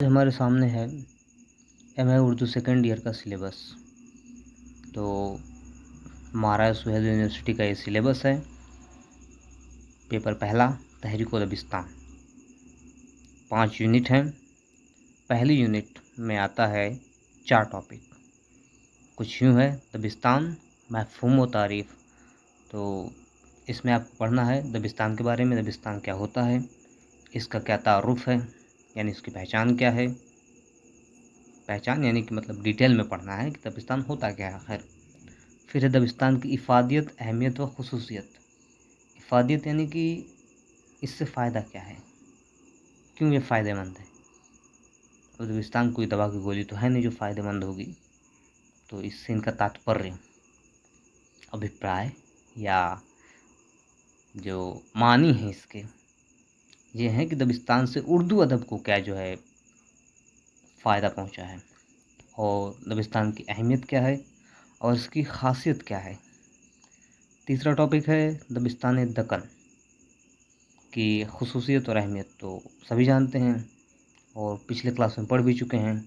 हमारे सामने है M A Urdu second year का सिलेबस। तो महाराज सुहेल यूनिवर्सिटी का ये सिलेबस है। पेपर पहला तहरीक दबिस्तान, 5 यूनिट हैं। पहली यूनिट में आता है 4 टॉपिक। कुछ यूँ है दबिस्तान, मफ़हूम व तारीफ़। तो इसमें आपको पढ़ना है दबिस्तान के बारे में, दबिस्तान क्या होता है, इसका क्या तारुफ़ है, यानी इसकी पहचान क्या है। पहचान यानी कि मतलब डिटेल में पढ़ना है कि दबिस्तान होता क्या है आखिर। फिर है दबिस्तान की इफ़ादियत, अहमियत व खुसूसियत। इफ़ादियत यानी कि इससे फ़ायदा क्या है, क्यों ये फ़ायदेमंद है। और दबिस्तान कोई दवा की गोली तो है नहीं जो फ़ायदेमंद होगी। तो इससे इनका तात्पर्य, अभिप्राय या जो मानी है इसके, ये है कि दबिस्तान से उर्दू अदब को क्या जो है फ़ायदा पहुंचा है, और दबिस्तान की अहमियत क्या है और इसकी खासियत क्या है। तीसरा टॉपिक है दबिस्तान दक्कन की खुसूसियत और अहमियत। तो सभी जानते हैं और पिछले क्लास में पढ़ भी चुके हैं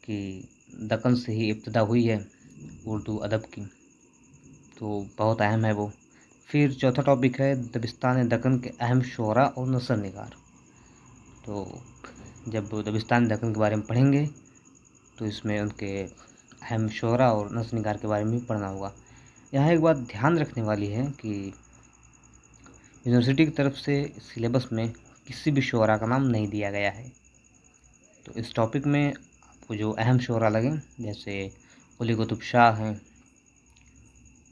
कि दक्कन से ही इब्तिदा हुई है उर्दू अदब की, तो बहुत अहम है वो। फिर चौथा टॉपिक है दबिस्तान दक्कन के अहम शुअरा और नसर निगार। तो जब दबिस्तान दक्कन के बारे में पढ़ेंगे तो इसमें उनके अहम शुअरा और नसर निगार के बारे में भी पढ़ना होगा। यहाँ एक बात ध्यान रखने वाली है कि यूनिवर्सिटी की तरफ से सिलेबस में किसी भी शुअरा का नाम नहीं दिया गया है। तो इस टॉपिक में आपको जो अहम शुअरा लगें, जैसे कुली कुतुब शाह हैं,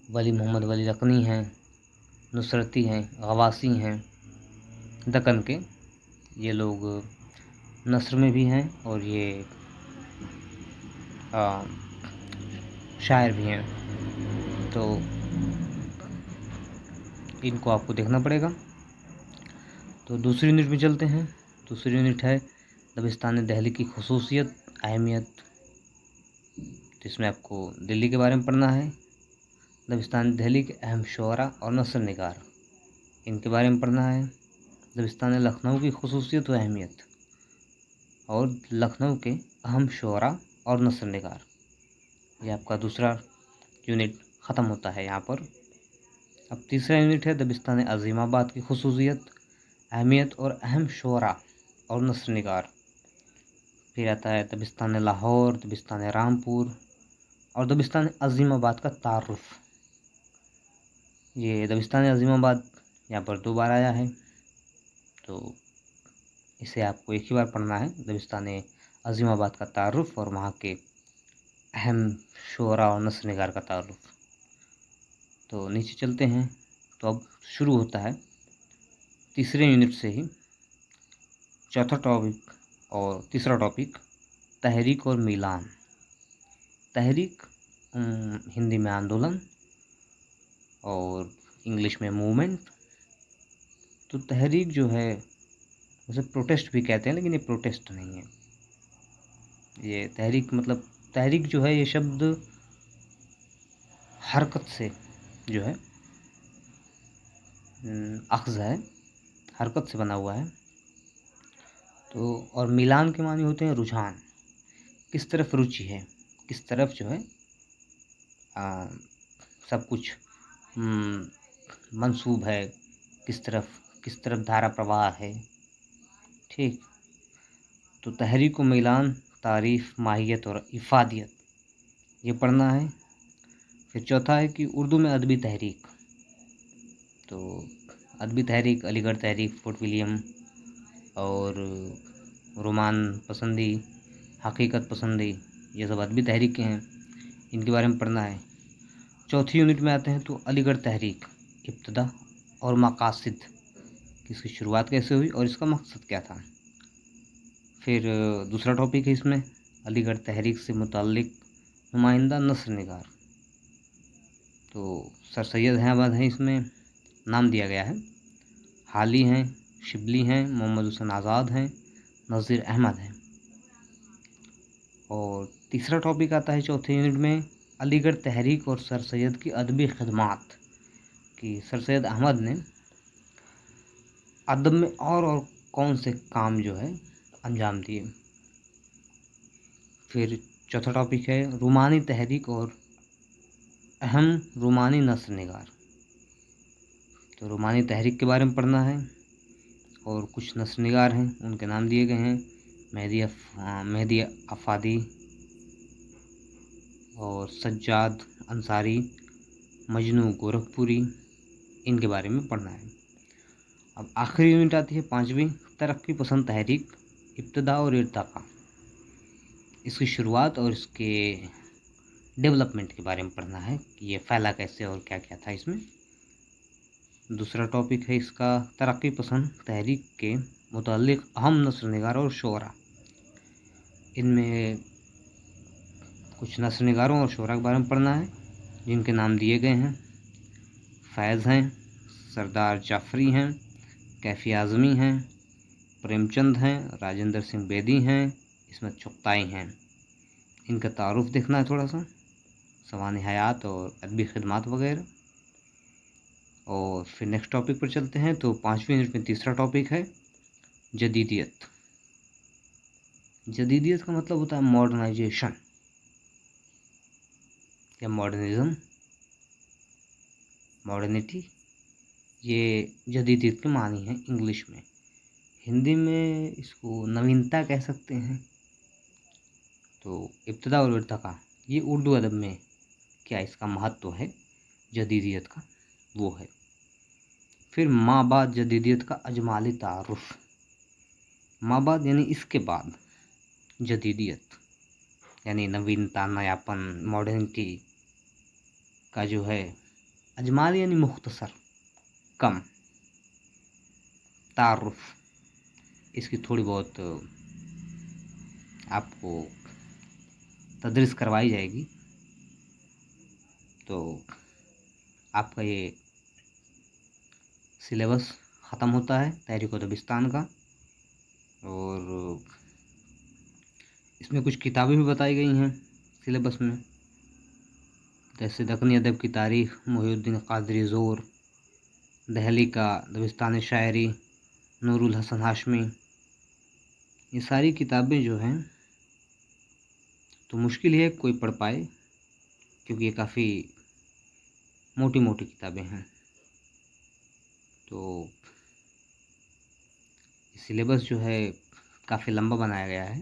वली मोहम्मद वली लकनी हैं, नुसरती हैं, गवासी हैं, दक्कन के, ये लोग नस्र में भी हैं और ये शायर भी हैं। तो इनको आपको देखना पड़ेगा। तो दूसरी यूनिट में चलते हैं। दूसरी यूनिट है दबिस्तान दहली की खुसूसियत, अहमियत। तो इसमें आपको दिल्ली के बारे में पढ़ना है, दबिस्तान दहली के अहम शुअरा और नसर निगार, इनके बारे में पढ़ना है। दबिस्तान लखनऊ की खुसूसियत व अहमियत और लखनऊ के अहम शुअरा और नसर निगार। ये आपका दूसरा यूनिट ख़त्म होता है यहाँ पर। अब तीसरा यूनिट है दबिस्तान अज़ीमाबाद की खुसूसियत, अहमियत और अहम शुअरा और नसर निगार। फिर आता है दबिस्तान लाहौर, दबिस्तान रामपुर और दबिस्तान अज़ीमाबाद का तारुफ़। ये दबिस्तान अज़ीमाबाद यहाँ पर 2 बार आया है, तो इसे आपको एक ही बार पढ़ना है, दबिस्तान अज़ीमाबाद का तारुफ़ और वहाँ के अहम शुअरा और नस्र निगार का तारुफ़। तो नीचे चलते हैं। तो अब शुरू होता है तीसरे यूनिट से ही चौथा टॉपिक और तीसरा टॉपिक, तहरीक और मीलान। तहरीक हिंदी में आंदोलन और इंग्लिश में मूवमेंट। तो तहरीक जो है उसे प्रोटेस्ट भी कहते हैं, लेकिन ये प्रोटेस्ट नहीं है। ये तहरीक मतलब तहरीक जो है ये शब्द हरकत से जो है अख्ज़ है, हरकत से बना हुआ है। तो और मीलान के मानी होते हैं रुझान, किस तरफ रुचि है, किस तरफ जो है सब कुछ मंसूब है, किस तरफ धारा प्रवाह है। ठीक। तो तहरीक व मीलान, तारीफ़, माहियत और इफ़ादियत, ये पढ़ना है। फिर चौथा है कि उर्दू में अदबी तहरीक। तो अदबी तहरीक अलीगढ़ तहरीक, फोर्ट विलियम और रोमान पसंदी, हकीकत पसंदी, ये सब अदबी तहरीक के हैं, इनके बारे में पढ़ना है। चौथी यूनिट में आते हैं तो अलीगढ़ तहरीक, इब्तिदा और मकासिद, कि इसकी शुरुआत कैसे हुई और इसका मकसद क्या था। फिर दूसरा टॉपिक है इसमें अलीगढ़ तहरीक से मुताल्लिक नुमाइंदा नस्र निगार। तो सर सैयद अहमद हैं, इसमें नाम दिया गया है। हाली हैं, शिबली हैं, मोहम्मद हुसैन आज़ाद हैं, नज़ीर अहमद हैं। और तीसरा टॉपिक आता है चौथे यूनिट में अलीगढ़ तहरीक और सर सैयद की अदबी खिदमात, कि सर सैयद अहमद ने अदब में और कौन से काम जो है अंजाम दिए। پھر چوتھا ٹاپک ہے رومانی تحریک اور اہم رومانی نثر نگار. تو رومانی تحریک کے بارے میں پڑھنا ہے اور کچھ نثر نگار ہیں ان کے نام دیے گئے ہیں: مہدی افادی اور سجاد انصاری، مجنو گورکھپوری، ان کے بارے میں پڑھنا ہے. اب آخری یونٹ آتی ہے 5ویں، ترقی پسند تحریک، ابتدا اور ارتقا. اس کی شروعات اور اس کے ڈیولپمنٹ کے بارے میں پڑھنا ہے کہ یہ پھیلا کیسے اور کیا کیا تھا اس میں. دوسرا ٹاپک ہے اس کا ترقی پسند تحریک کے متعلق اہم نثر نگار اور شعراء. ان میں کچھ نثر نگاروں اور شعراء کے بارے میں پڑھنا ہے جن کے نام دیے گئے ہیں: فیض ہیں، سردار جعفری ہیں، کیفی اعظمی ہیں، پریم چند ہیں، راجندر سنگھ بیدی ہیں، عصمت چغتائی ہیں. ان کا تعارف دیکھنا ہے تھوڑا سا، سوانح حیات اور ادبی خدمات وغیرہ. اور پھر نیکسٹ ٹاپک پر چلتے ہیں. تو 5ویں یونٹ میں تیسرا ٹاپک ہے جدیدیت. جدیدیت کا مطلب ہوتا ہے ماڈرنائزیشن یا ماڈرنزم، ماڈرنٹی. یہ جدیدیت کے معنی ہیں انگلش میں. ہندی میں اس کو نوینتا کہہ سکتے ہیں. تو ابتدا اور ارتقا یہ اردو ادب میں کیا اس کا مہتو ہے جدیدیت کا، وہ ہے. پھر ماں بعد جدیدیت کا اجمالی تعارف. ماں بعد یعنی اس کے بعد، جدیدیت یعنی نوینتا، نیاپن، ماڈرنٹی کا جو ہے اجمال یعنی مختصر، کم. تعارف اس کی تھوڑی بہت آپ کو تدریس کروائی جائے گی. تو آپ کا یہ سلیبس ختم ہوتا ہے تحریک و دبستان کا. اور اس میں کچھ کتابیں بھی بتائی گئی ہیں سلیبس میں، جیسے دکنی ادب کی تاریخ، محی الدین قادری زور، دہلی کا دبستان شاعری، نور الحسن ہاشمی. یہ ساری کتابیں جو ہیں تو مشکل ہے کوئی پڑھ پائے، کیونکہ یہ کافی موٹی موٹی کتابیں ہیں. تو سلیبس جو ہے کافی لمبا بنایا گیا ہے.